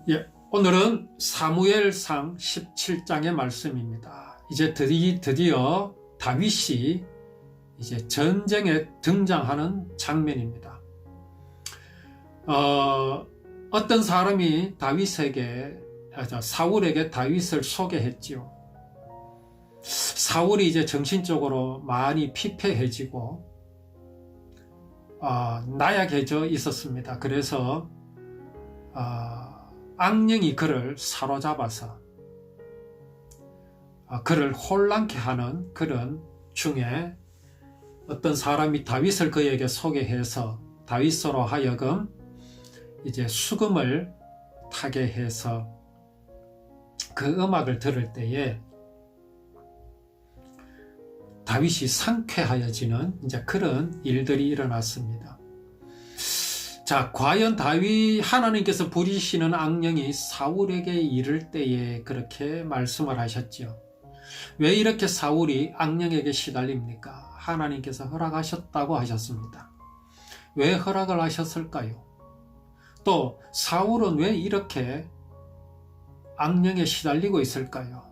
예, 오늘은 사무엘상 17장의 말씀입니다. 이제 드디어 다윗이 이제 전쟁에 등장하는 장면입니다. 어떤 사람이 사울에게 다윗을 소개했지요. 사울이 이제 정신적으로 많이 피폐해지고 나약해져 있었습니다. 그래서 악령이 그를 사로잡아서 그를 혼란케 하는 그런 중에 어떤 사람이 다윗을 그에게 소개해서 다윗으로 하여금 이제 수금을 타게 해서 그 음악을 들을 때에 다윗이 상쾌하여지는 이제 그런 일들이 일어났습니다. 자, 과연 하나님께서 부리시는 악령이 사울에게 이를 때에 그렇게 말씀을 하셨죠. 왜 이렇게 사울이 악령에게 시달립니까? 하나님께서 허락하셨다고 하셨습니다. 왜 허락을 하셨을까요? 또 사울은 왜 이렇게 악령에 시달리고 있을까요?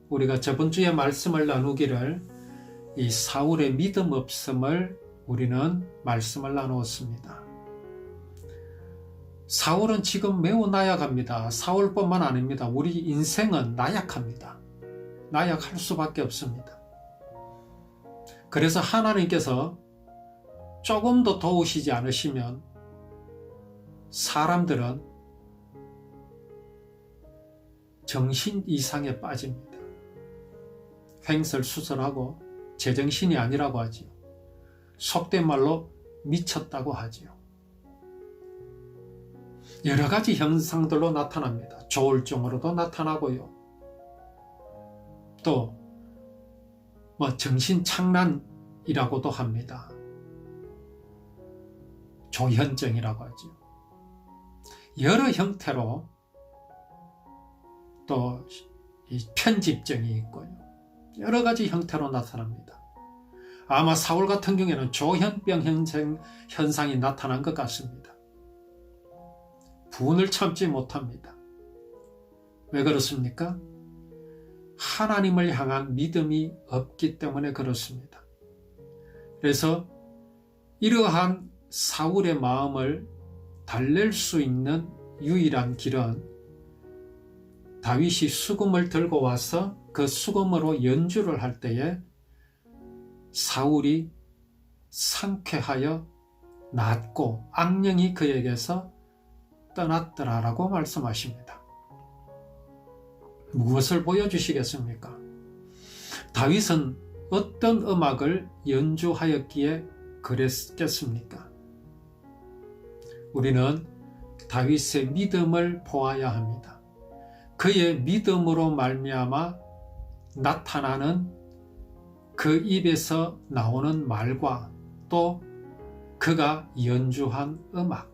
우리가 저번 주에 말씀을 나누기를 이 사울의 믿음 없음을 우리는 말씀을 나누었습니다. 사울은 지금 매우 나약합니다. 사울뿐만 아닙니다. 우리 인생은 나약합니다. 나약할 수밖에 없습니다. 그래서 하나님께서 조금 더 도우시지 않으시면 사람들은 정신 이상에 빠집니다. 횡설수설하고 제정신이 아니라고 하지요. 속된 말로 미쳤다고 하지요. 여러 가지 현상들로 나타납니다. 조울증으로도 나타나고요. 또 정신착란이라고도 합니다. 조현증이라고 하죠. 여러 형태로 또 이 편집증이 있고요. 여러 가지 형태로 나타납니다. 아마 사울 같은 경우에는 조현병 현상이 나타난 것 같습니다. 분을 참지 못합니다. 왜 그렇습니까? 하나님을 향한 믿음이 없기 때문에 그렇습니다. 그래서 이러한 사울의 마음을 달랠 수 있는 유일한 길은 다윗이 수금을 들고 와서 그 수금으로 연주를 할 때에 사울이 상쾌하여 낫고 악령이 그에게서 떠났더라라고 말씀하십니다. 무엇을 보여주시겠습니까? 다윗은 어떤 음악을 연주하였기에 그랬겠습니까? 우리는 다윗의 믿음을 보아야 합니다. 그의 믿음으로 말미암아 나타나는 그 입에서 나오는 말과 또 그가 연주한 음악,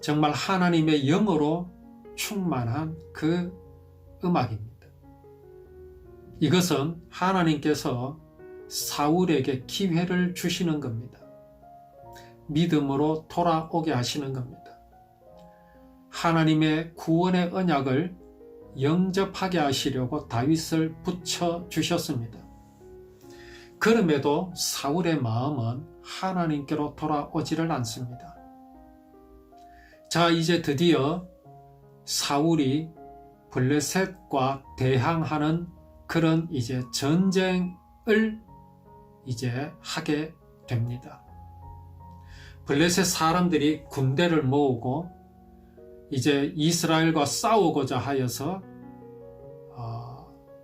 정말 하나님의 영으로 충만한 그 음악입니다. 이것은 하나님께서 사울에게 기회를 주시는 겁니다. 믿음으로 돌아오게 하시는 겁니다. 하나님의 구원의 언약을 영접하게 하시려고 다윗을 붙여주셨습니다. 그럼에도 사울의 마음은 하나님께로 돌아오지를 않습니다. 자, 이제 드디어 사울이 블레셋과 대항하는 그런 이제 전쟁을 이제 하게 됩니다. 블레셋 사람들이 군대를 모으고 이제 이스라엘과 싸우고자 하여서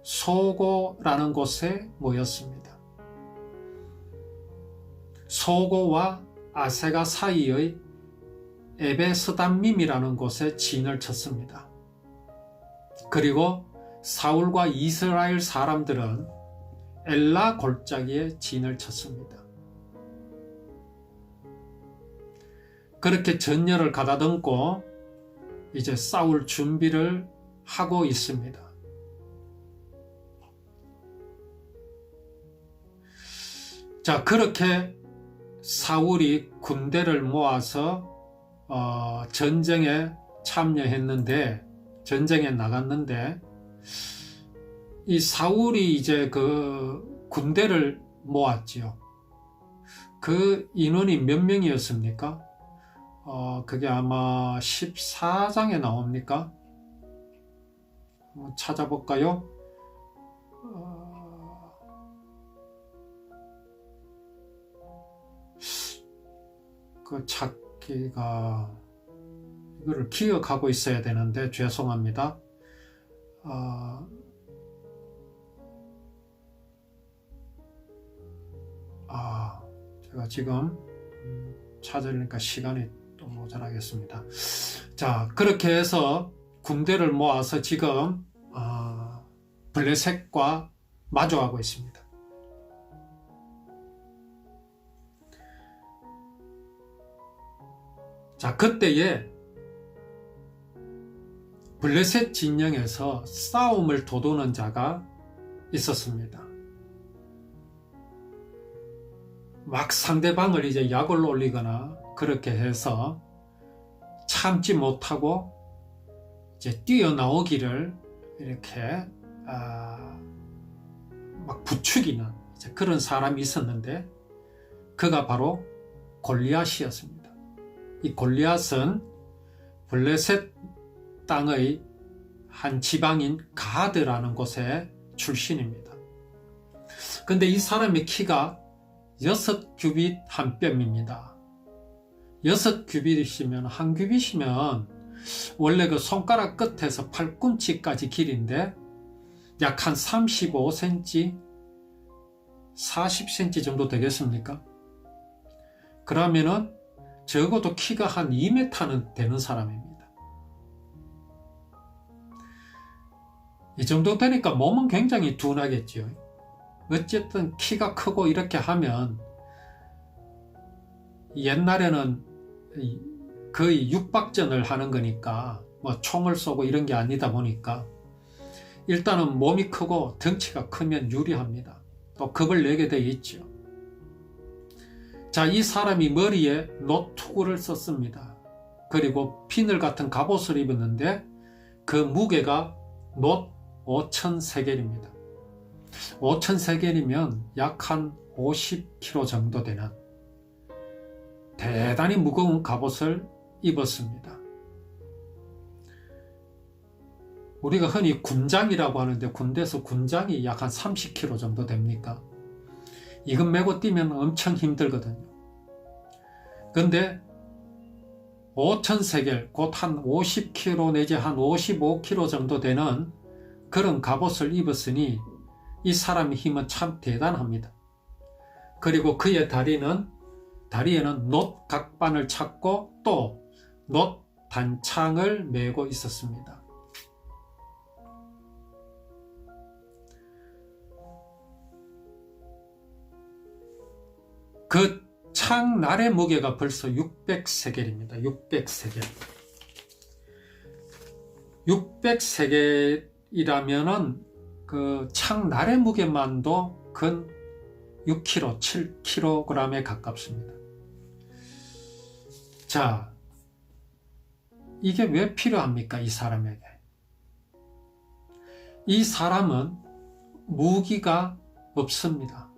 소고라는 곳에 모였습니다. 소고와 아세가 사이의 에베스담밈이라는 곳에 진을 쳤습니다. 그리고 사울과 이스라엘 사람들은 엘라 골짜기에 진을 쳤습니다. 그렇게 전열을 가다듬고 이제 싸울 준비를 하고 있습니다. 자, 그렇게 사울이 군대를 모아서 전쟁에 참여했는데, 전쟁에 나갔는데, 이 사울이 이제 그 군대를 모았지요. 그 인원이 몇 명이었습니까? 그게 아마 14장에 나옵니까? 한번 찾아볼까요? 그 찾기가, 이거를 기억하고 있어야 되는데 죄송합니다. 제가 지금 찾으려니까 시간이 또 모자라겠습니다. 자, 그렇게 해서 군대를 모아서 지금 블레셋과 마주하고 있습니다. 자, 그때에 블레셋 진영에서 싸움을 도두는 자가 있었습니다. 막 상대방을 이제 약을 올리거나 그렇게 해서 참지 못하고 이제 뛰어나오기를 이렇게 막 부추기는 이제 그런 사람이 있었는데, 그가 바로 골리앗이었습니다. 이 골리앗은 블레셋 땅의 한 지방인 가드라는 곳의 출신입니다. 근데 이 사람의 키가 6규빗 한 뼘입니다. 6규빗이시면, 한 규빗이면 원래 그 손가락 끝에서 팔꿈치까지 길인데 약 한 35cm, 40cm 정도 되겠습니까? 그러면은 적어도 키가 한 2m는 되는 사람입니다. 이 정도 되니까 몸은 굉장히 둔하겠지요. 어쨌든 키가 크고 이렇게 하면, 옛날에는 거의 육박전을 하는 거니까 뭐 총을 쏘고 이런 게 아니다 보니까 일단은 몸이 크고 덩치가 크면 유리합니다. 또 겁을 내게 되어 있죠. 자, 이 사람이 머리에 노투구를 썼습니다. 그리고 비늘 같은 갑옷을 입었는데 그 무게가 놋 5,000세겔입니다. 5,000세겔이면 약 한 50kg 정도 되는 대단히 무거운 갑옷을 입었습니다. 우리가 흔히 군장이라고 하는데 군대에서 군장이 약 한 30kg 정도 됩니까? 이건 메고 뛰면 엄청 힘들거든요. 근데 5,000세겔, 곧 한 50kg 내지 한 55kg 정도 되는 그런 갑옷을 입었으니 이 사람의 힘은 참 대단합니다. 그리고 그의 다리에는 놋 각반을 찾고 또 놋 단창을 메고 있었습니다. 그 창날의 무게가 벌써 600세겔입니다. 600세겔. 600세겔이라면은 그 창날의 무게만도 근 6kg, 7kg에 가깝습니다. 자, 이게 왜 필요합니까? 이 사람에게. 이 사람은 무기가 없습니다.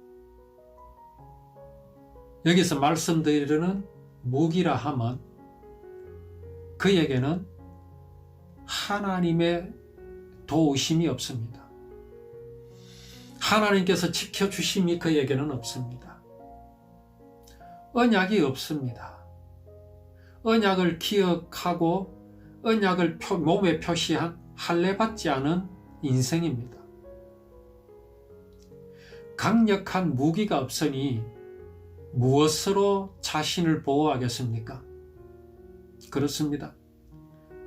여기서 말씀드리는 무기라 하면 그에게는 하나님의 도우심이 없습니다. 하나님께서 지켜주심이 그에게는 없습니다. 언약이 없습니다. 언약을 기억하고 언약을 몸에 표시한 할례받지 않은 인생입니다. 강력한 무기가 없으니 무엇으로 자신을 보호하겠습니까? 그렇습니다.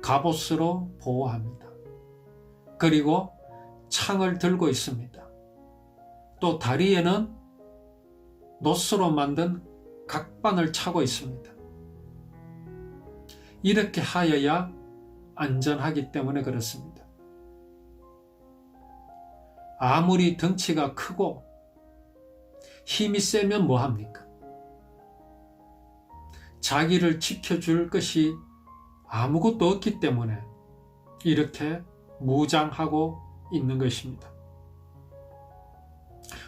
갑옷으로 보호합니다. 그리고 창을 들고 있습니다. 또 다리에는 놋으로 만든 각반을 차고 있습니다. 이렇게 하여야 안전하기 때문에 그렇습니다. 아무리 덩치가 크고 힘이 세면 뭐합니까? 자기를 지켜줄 것이 아무것도 없기 때문에 이렇게 무장하고 있는 것입니다.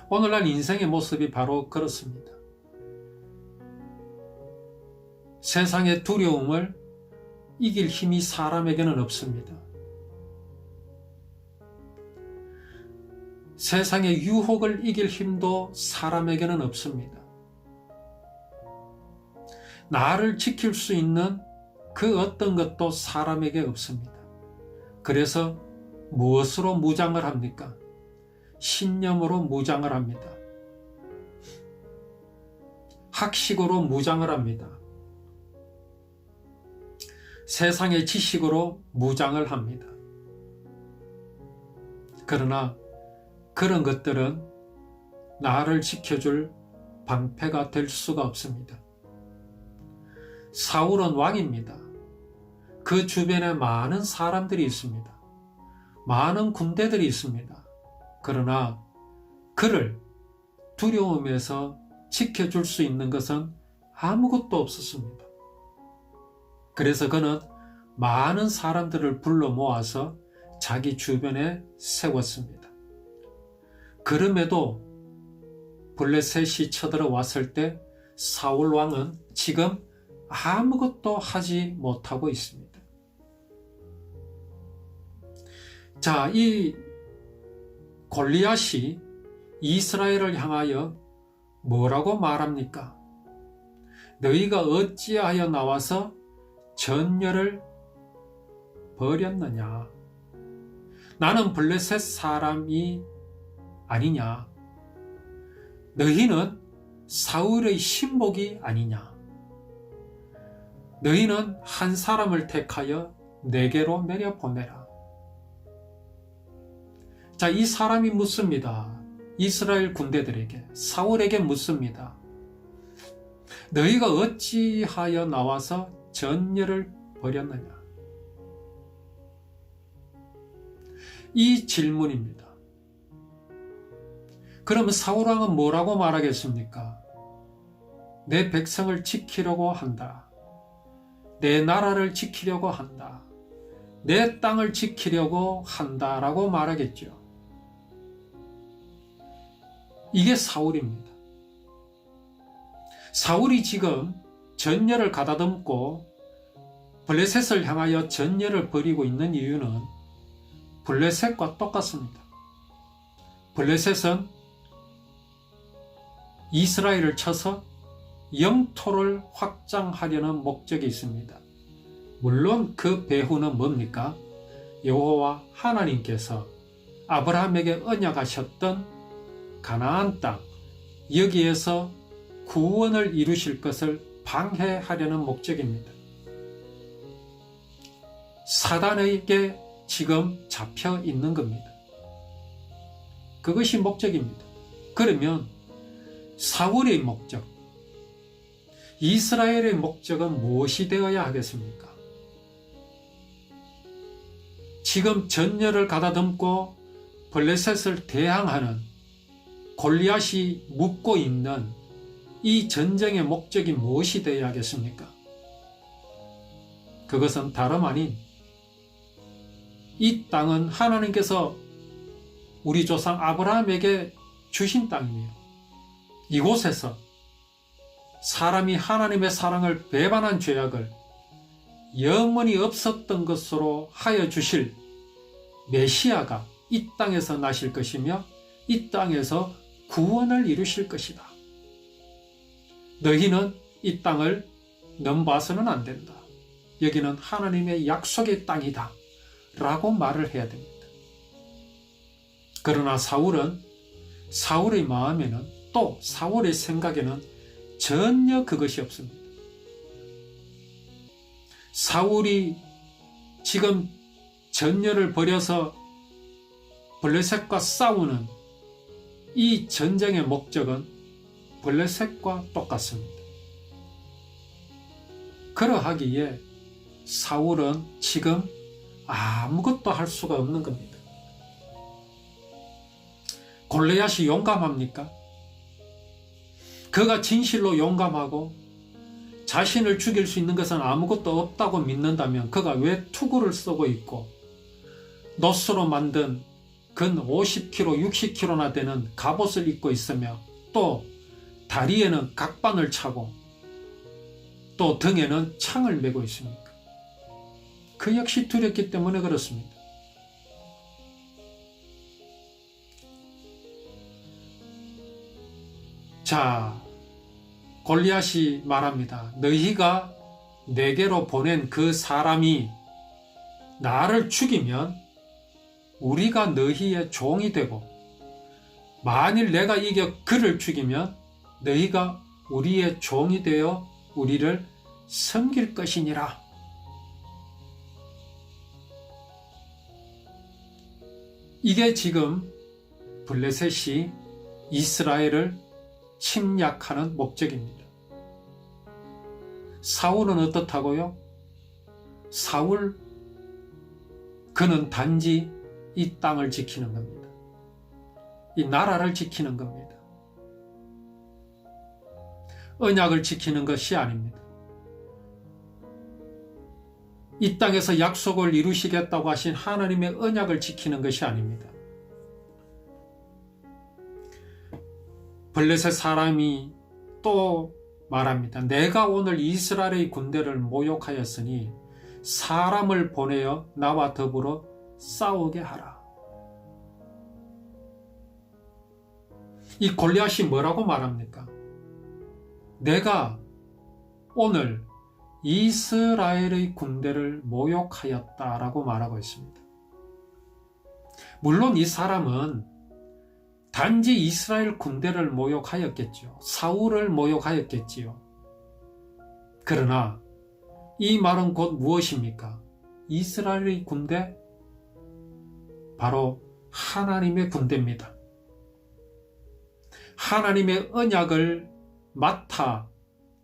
오늘날 인생의 모습이 바로 그렇습니다. 세상의 두려움을 이길 힘이 사람에게는 없습니다. 세상의 유혹을 이길 힘도 사람에게는 없습니다. 나를 지킬 수 있는 그 어떤 것도 사람에게 없습니다. 그래서 무엇으로 무장을 합니까? 신념으로 무장을 합니다. 학식으로 무장을 합니다. 세상의 지식으로 무장을 합니다. 그러나 그런 것들은 나를 지켜줄 방패가 될 수가 없습니다. 사울은 왕입니다. 그 주변에 많은 사람들이 있습니다. 많은 군대들이 있습니다. 그러나 그를 두려움에서 지켜줄 수 있는 것은 아무것도 없었습니다. 그래서 그는 많은 사람들을 불러 모아서 자기 주변에 세웠습니다. 그럼에도 블레셋이 쳐들어왔을 때 사울 왕은 지금 아무것도 하지 못하고 있습니다. 자, 이 골리앗이 이스라엘을 향하여 뭐라고 말합니까? 너희가 어찌하여 나와서 전열을 버렸느냐? 나는 블레셋 사람이 아니냐? 너희는 사울의 신복이 아니냐? 너희는 한 사람을 택하여 내게로 내려보내라. 자, 이 사람이 묻습니다. 이스라엘 군대들에게, 사울에게 묻습니다. 너희가 어찌하여 나와서 전열을 버렸느냐? 이 질문입니다. 그러면 사울왕은 뭐라고 말하겠습니까? 내 백성을 지키려고 한다. 내 나라를 지키려고 한다. 내 땅을 지키려고 한다라고 말하겠죠. 이게 사울입니다. 사울이 지금 전열을 가다듬고 블레셋을 향하여 전열을 벌이고 있는 이유는 블레셋과 똑같습니다. 블레셋은 이스라엘을 쳐서 영토를 확장하려는 목적이 있습니다. 물론 그 배후는 뭡니까? 여호와 하나님께서 아브라함에게 언약하셨던 가나안 땅, 여기에서 구원을 이루실 것을 방해하려는 목적입니다. 사단에게 지금 잡혀 있는 겁니다. 그것이 목적입니다. 그러면 사울의 목적, 이스라엘의 목적은 무엇이 되어야 하겠습니까? 지금 전열을 가다듬고 블레셋을 대항하는 골리앗이 묻고 있는 이 전쟁의 목적이 무엇이 되어야 하겠습니까? 그것은 다름 아닌 이 땅은 하나님께서 우리 조상 아브라함에게 주신 땅이며 이곳에서 사람이 하나님의 사랑을 배반한 죄악을 영원히 없었던 것으로 하여 주실 메시아가 이 땅에서 나실 것이며 이 땅에서 구원을 이루실 것이다. 너희는 이 땅을 넘봐서는 안 된다. 여기는 하나님의 약속의 땅이다. 라고 말을 해야 됩니다. 그러나 사울은 사울의 마음에는 또 사울의 생각에는 전혀 그것이 없습니다. 사울이 지금 전열을 벌여서 블레셋과 싸우는 이 전쟁의 목적은 블레셋과 똑같습니다. 그러하기에 사울은 지금 아무것도 할 수가 없는 겁니다. 골리앗이 용감합니까? 그가 진실로 용감하고 자신을 죽일 수 있는 것은 아무것도 없다고 믿는다면 그가 왜 투구를 쓰고 있고 노스로 만든 근 50kg, 60kg나 되는 갑옷을 입고 있으며 또 다리에는 각반을 차고 또 등에는 창을 메고 있습니까? 그 역시 두렵기 때문에 그렇습니다. 자, 골리앗이 말합니다. 너희가 내게로 보낸 그 사람이 나를 죽이면 우리가 너희의 종이 되고 만일 내가 이겨 그를 죽이면 너희가 우리의 종이 되어 우리를 섬길 것이니라. 이게 지금 블레셋이 이스라엘을 침략하는 목적입니다. 사울은 어떻다고요? 사울, 그는 단지 이 땅을 지키는 겁니다. 이 나라를 지키는 겁니다. 언약을 지키는 것이 아닙니다. 이 땅에서 약속을 이루시겠다고 하신 하나님의 언약을 지키는 것이 아닙니다. 블레셋 사람이 또 말합니다. 내가 오늘 이스라엘의 군대를 모욕하였으니 사람을 보내어 나와 더불어 싸우게 하라. 이 골리앗이 뭐라고 말합니까? 내가 오늘 이스라엘의 군대를 모욕하였다라고 말하고 있습니다. 물론 이 사람은 단지 이스라엘 군대를 모욕하였겠지요. 사울을 모욕하였겠지요. 그러나 이 말은 곧 무엇입니까? 이스라엘의 군대? 바로 하나님의 군대입니다. 하나님의 언약을 맡아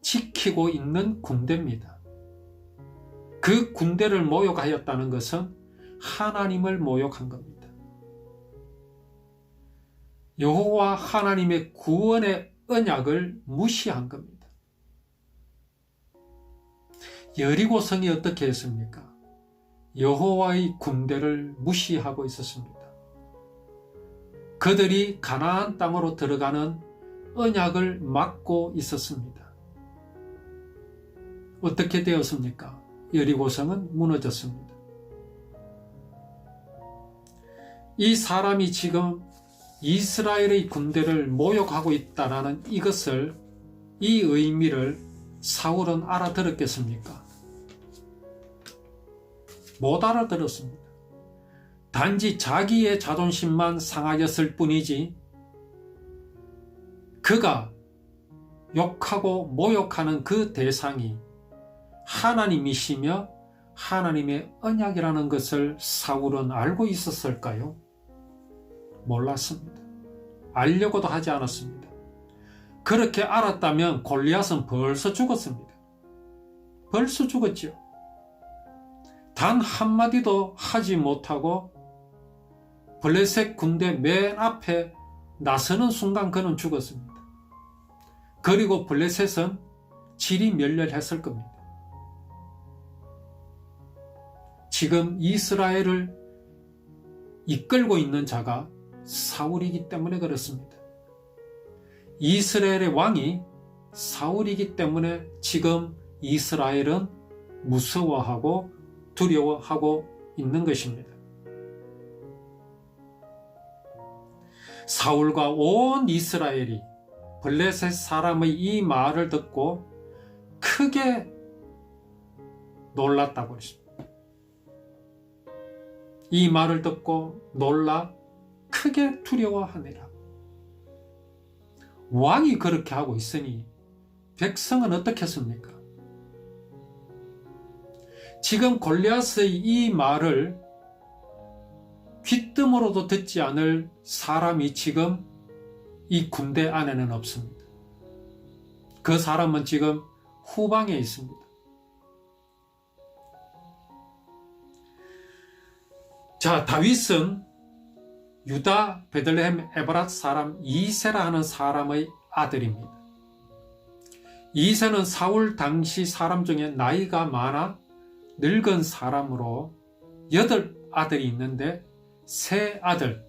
지키고 있는 군대입니다. 그 군대를 모욕하였다는 것은 하나님을 모욕한 겁니다. 여호와 하나님의 구원의 언약을 무시한 겁니다. 여리고성이 어떻게 했습니까? 여호와의 군대를 무시하고 있었습니다. 그들이 가나안 땅으로 들어가는 언약을 막고 있었습니다. 어떻게 되었습니까? 여리고성은 무너졌습니다. 이 사람이 지금 이스라엘의 군대를 모욕하고 있다라는 이것을, 이 의미를 사울은 알아들었겠습니까? 못 알아들었습니다. 단지 자기의 자존심만 상하였을 뿐이지 그가 욕하고 모욕하는 그 대상이 하나님이시며 하나님의 언약이라는 것을 사울은 알고 있었을까요? 몰랐습니다. 알려고도 하지 않았습니다. 그렇게 알았다면 골리앗은 벌써 죽었습니다. 벌써 죽었죠. 단 한마디도 하지 못하고 블레셋 군대 맨 앞에 나서는 순간 그는 죽었습니다. 그리고 블레셋은 질이 멸렬했을 겁니다. 지금 이스라엘을 이끌고 있는 자가 사울이기 때문에 그렇습니다. 이스라엘의 왕이 사울이기 때문에 지금 이스라엘은 무서워하고 두려워하고 있는 것입니다. 사울과 온 이스라엘이 블레셋 사람의 이 말을 듣고 크게 놀랐다고 했습니다. 이 말을 듣고 놀라 크게 두려워하니라. 왕이 그렇게 하고 있으니 백성은 어떻겠습니까? 지금 골리앗의 이 말을 귀뜸으로도 듣지 않을 사람이 지금 이 군대 안에는 없습니다. 그 사람은 지금 후방에 있습니다. 자, 다윗은 유다 베들레헴 에브랏 사람 이세라 하는 사람의 아들입니다. 이새는 사울 당시 사람 중에 나이가 많아 늙은 사람으로 8아들이 있는데 3아들,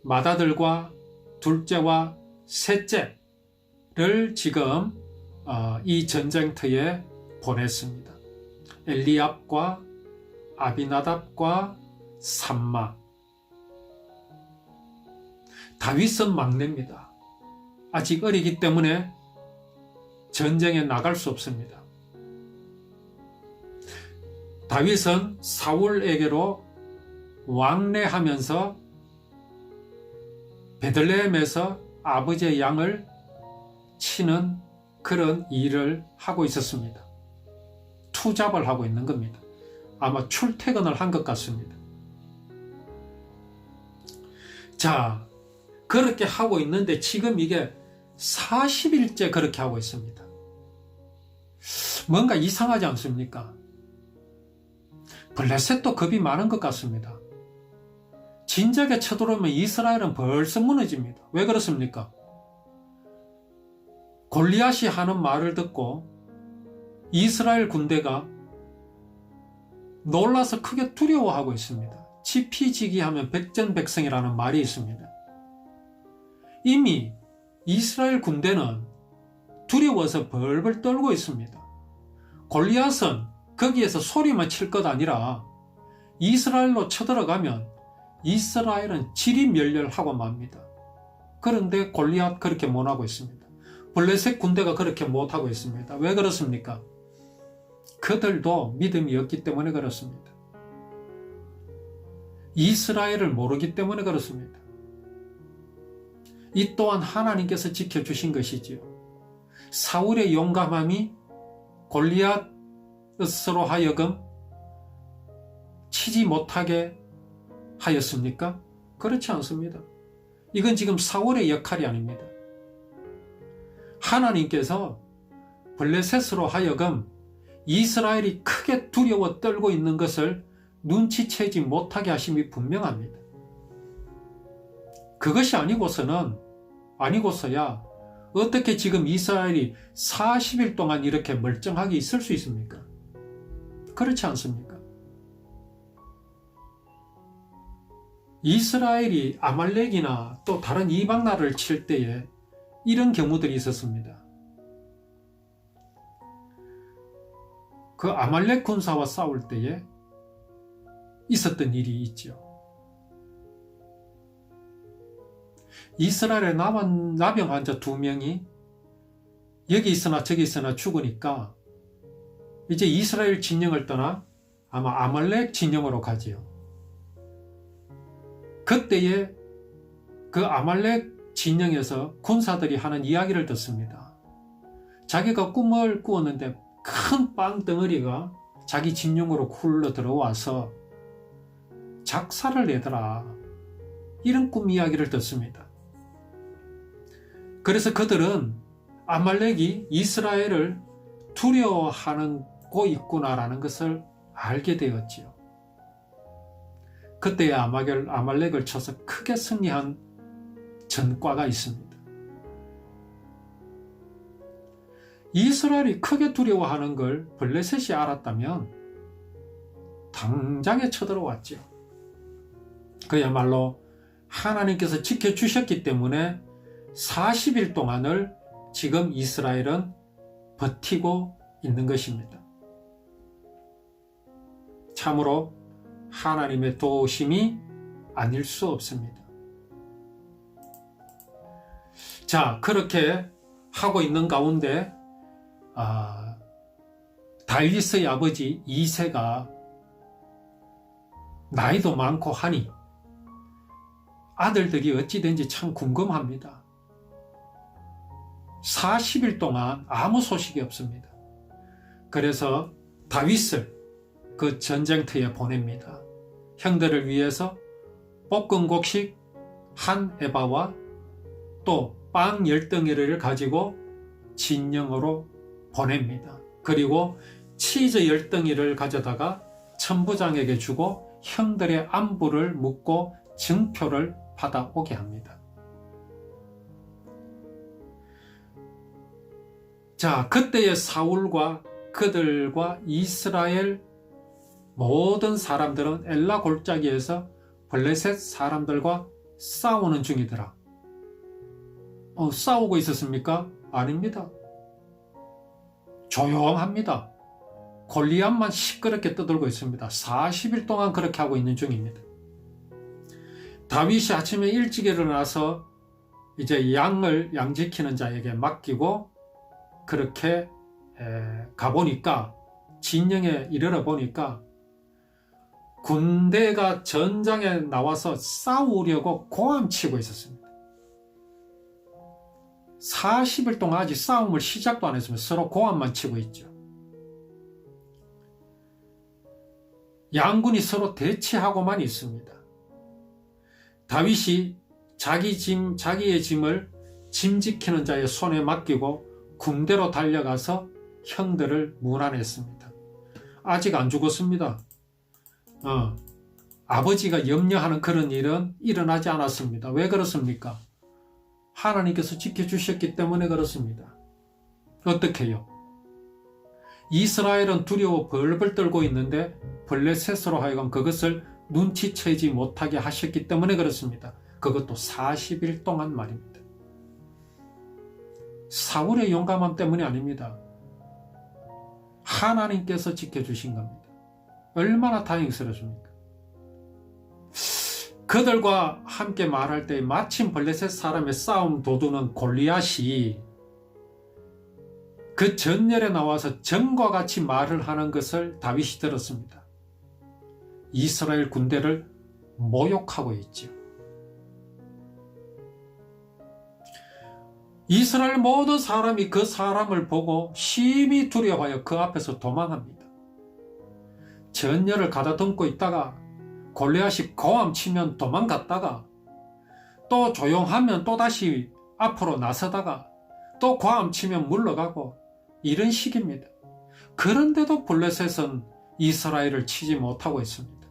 맏아들과 둘째와 셋째를 지금 이 전쟁터에 보냈습니다. 엘리압과 아비나답과 삼마. 다윗은 막내입니다. 아직 어리기 때문에 전쟁에 나갈 수 없습니다. 다윗은 사울에게로 왕래하면서 베들레헴에서 아버지의 양을 치는 그런 일을 하고 있었습니다. 투잡을 하고 있는 겁니다. 아마 출퇴근을 한 것 같습니다. 자, 그렇게 하고 있는데 지금 이게 40일째 그렇게 하고 있습니다. 뭔가 이상하지 않습니까? 블레셋도 겁이 많은 것 같습니다. 진작에 쳐들어오면 이스라엘은 벌써 무너집니다. 왜 그렇습니까? 골리앗이 하는 말을 듣고 이스라엘 군대가 놀라서 크게 두려워하고 있습니다. 지피지기하면 백전백승이라는 말이 있습니다. 이미 이스라엘 군대는 두려워서 벌벌 떨고 있습니다. 골리앗은 거기에서 소리만 칠 것 아니라 이스라엘로 쳐들어가면 이스라엘은 지리멸렬하고 맙니다. 그런데 골리앗 그렇게 못하고 있습니다. 블레셋 군대가 그렇게 못하고 있습니다. 왜 그렇습니까? 그들도 믿음이 없기 때문에 그렇습니다. 이스라엘을 모르기 때문에 그렇습니다. 이 또한 하나님께서 지켜주신 것이지요. 사울의 용감함이 골리앗으로 하여금 치지 못하게 하였습니까? 그렇지 않습니다. 이건 지금 사울의 역할이 아닙니다. 하나님께서 블레셋으로 하여금 이스라엘이 크게 두려워 떨고 있는 것을 눈치채지 못하게 하심이 분명합니다. 그것이 아니고서야 어떻게 지금 이스라엘이 40일 동안 이렇게 멀쩡하게 있을 수 있습니까? 그렇지 않습니까? 이스라엘이 아말렉이나 또 다른 이방 나라를 칠 때에 이런 경우들이 있었습니다. 그 아말렉 군사와 싸울 때에 있었던 일이 있죠. 이스라엘의 나병 환자 2명이 여기 있으나 저기 있으나 죽으니까 이제 이스라엘 진영을 떠나 아마 아말렉 진영으로 가지요. 그때에 그 아말렉 진영에서 군사들이 하는 이야기를 듣습니다. 자기가 꿈을 꾸었는데 큰 빵 덩어리가 자기 진영으로 굴러 들어와서 작사를 내더라. 이런 꿈 이야기를 듣습니다. 그래서 그들은 아말렉이 이스라엘을 두려워하고 있구나라는 것을 알게 되었지요. 그때에 아말렉을 쳐서 크게 승리한 전과가 있습니다. 이스라엘이 크게 두려워하는 걸 블레셋이 알았다면 당장에 쳐들어왔지요. 그야말로 하나님께서 지켜주셨기 때문에 40일 동안을 지금 이스라엘은 버티고 있는 것입니다. 참으로 하나님의 도우심이 아닐 수 없습니다. 자, 그렇게 하고 있는 가운데 다윗의 아버지 이새가 나이도 많고 하니 아들들이 어찌된지 참 궁금합니다. 40일 동안 아무 소식이 없습니다. 그래서 다윗을 그 전쟁터에 보냅니다. 형들을 위해서 볶은 곡식 한 에바와 또 빵 10덩이를 가지고 진영으로 보냅니다. 그리고 치즈 10덩이를 가져다가 천부장에게 주고 형들의 안부를 묻고 증표를 받아오게 합니다. 자, 그때의 사울과 그들과 이스라엘 모든 사람들은 엘라 골짜기에서 블레셋 사람들과 싸우는 중이더라. 싸우고 있었습니까? 아닙니다. 조용합니다. 골리앗만 시끄럽게 떠들고 있습니다. 40일 동안 그렇게 하고 있는 중입니다. 다윗이 아침에 일찍 일어나서 이제 양 지키는 자에게 맡기고 그렇게 가보니까, 진영에 이르러 보니까 군대가 전장에 나와서 싸우려고 고함치고 있었습니다. 40일 동안 아직 싸움을 시작도 안 했으면 서로 고함만 치고 있죠. 양군이 서로 대치하고만 있습니다. 다윗이 자기의 짐을 짐 지키는 자의 손에 맡기고 군대로 달려가서 형들을 문안했습니다. 아직 안 죽었습니다. 아버지가 염려하는 그런 일은 일어나지 않았습니다. 왜 그렇습니까? 하나님께서 지켜주셨기 때문에 그렇습니다. 어떻게요? 이스라엘은 두려워 벌벌 떨고 있는데 블레셋으로 하여금 그것을 눈치채지 못하게 하셨기 때문에 그렇습니다. 그것도 40일 동안 말입니다. 사울의 용감함 때문이 아닙니다. 하나님께서 지켜주신 겁니다. 얼마나 다행스럽습니까? 그들과 함께 말할 때 마침 블레셋 사람의 싸움 도두는 골리앗이 그 전열에 나와서 전과 같이 말을 하는 것을 다윗이 들었습니다. 이스라엘 군대를 모욕하고 있죠. 이스라엘 모든 사람이 그 사람을 보고 심히 두려워하여 그 앞에서 도망합니다. 전열을 가다듬고 있다가 골리앗이 고함치면 도망갔다가 또 조용하면 또다시 앞으로 나서다가 또 고함치면 물러가고 이런 식입니다. 그런데도 블레셋은 이스라엘을 치지 못하고 있습니다.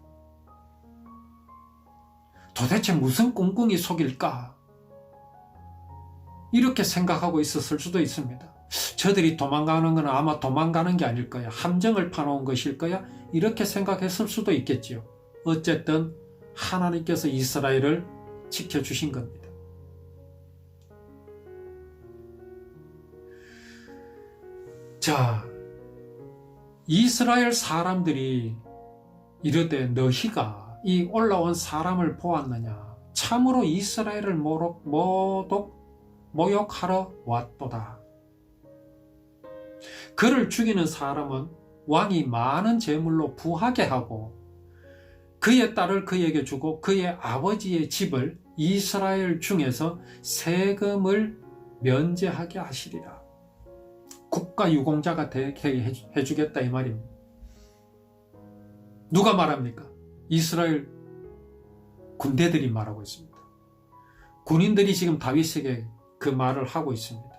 도대체 무슨 꿍꿍이 속일까? 이렇게 생각하고 있었을 수도 있습니다. 저들이 도망가는 건 아마 도망가는 게 아닐 거야. 함정을 파놓은 것일 거야. 이렇게 생각했을 수도 있겠지요. 어쨌든 하나님께서 이스라엘을 지켜주신 겁니다. 자, 이스라엘 사람들이 이르되 너희가 이 올라온 사람을 보았느냐? 참으로 이스라엘을 모욕하러 왔도다. 그를 죽이는 사람은 왕이 많은 재물로 부하게 하고 그의 딸을 그에게 주고 그의 아버지의 집을 이스라엘 중에서 세금을 면제하게 하시리라. 국가 유공자가 되게 해주겠다 이 말입니다. 누가 말합니까? 이스라엘 군대들이 말하고 있습니다. 군인들이 지금 다윗에게 그 말을 하고 있습니다.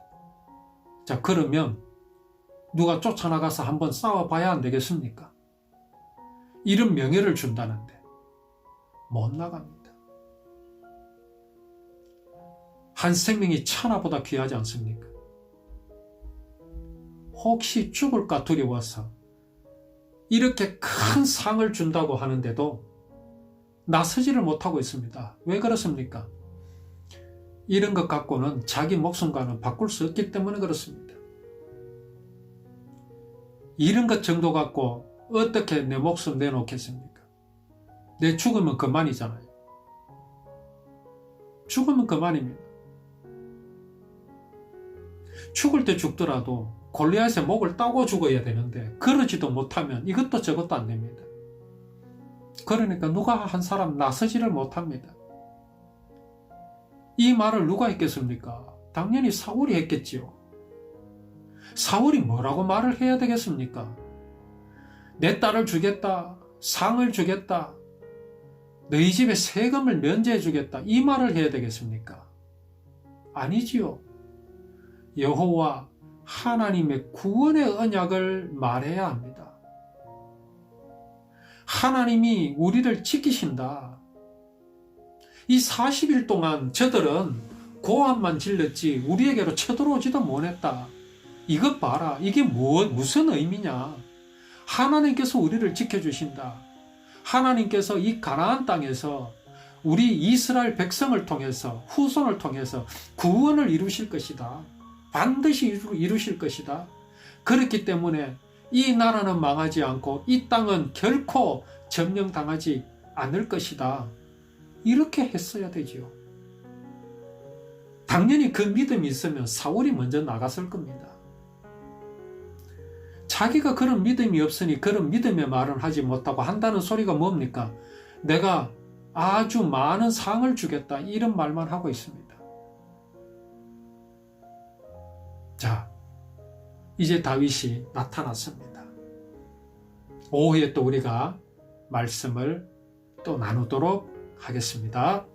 자, 그러면 누가 쫓아나가서 한번 싸워봐야 안 되겠습니까? 이런 명예를 준다는데 못 나갑니다. 한 생명이 천하보다 귀하지 않습니까? 혹시 죽을까 두려워서 이렇게 큰 상을 준다고 하는데도 나서지를 못하고 있습니다. 왜 그렇습니까? 이런 것 갖고는 자기 목숨과는 바꿀 수 없기 때문에 그렇습니다. 이런 것 정도 갖고 어떻게 내 목숨 내놓겠습니까? 내 죽으면 그만이잖아요. 죽으면 그만입니다. 죽을 때 죽더라도 골리앗의 목을 따고 죽어야 되는데 그러지도 못하면 이것도 저것도 안 됩니다. 그러니까 누가 한 사람 나서지를 못합니다. 이 말을 누가 했겠습니까? 당연히 사울이 했겠지요. 사울이 뭐라고 말을 해야 되겠습니까? 내 딸을 주겠다, 상을 주겠다, 너희 집에 세금을 면제해 주겠다, 이 말을 해야 되겠습니까? 아니지요. 여호와 하나님의 구원의 언약을 말해야 합니다. 하나님이 우리를 지키신다. 이 40일 동안 저들은 고함만 질렀지 우리에게로 쳐들어오지도 못했다. 이것 봐라. 이게 무슨 의미냐. 하나님께서 우리를 지켜주신다. 하나님께서 이 가나안 땅에서 우리 이스라엘 백성을 통해서 후손을 통해서 구원을 이루실 것이다. 반드시 이루실 것이다. 그렇기 때문에 이 나라는 망하지 않고 이 땅은 결코 점령당하지 않을 것이다. 이렇게 했어야 되지요. 당연히 그 믿음이 있으면 사울이 먼저 나갔을 겁니다. 자기가 그런 믿음이 없으니 그런 믿음의 말은 하지 못하고 한다는 소리가 뭡니까? 내가 아주 많은 상을 주겠다, 이런 말만 하고 있습니다. 자, 이제 다윗이 나타났습니다. 오후에 또 우리가 말씀을 또 나누도록 하겠습니다.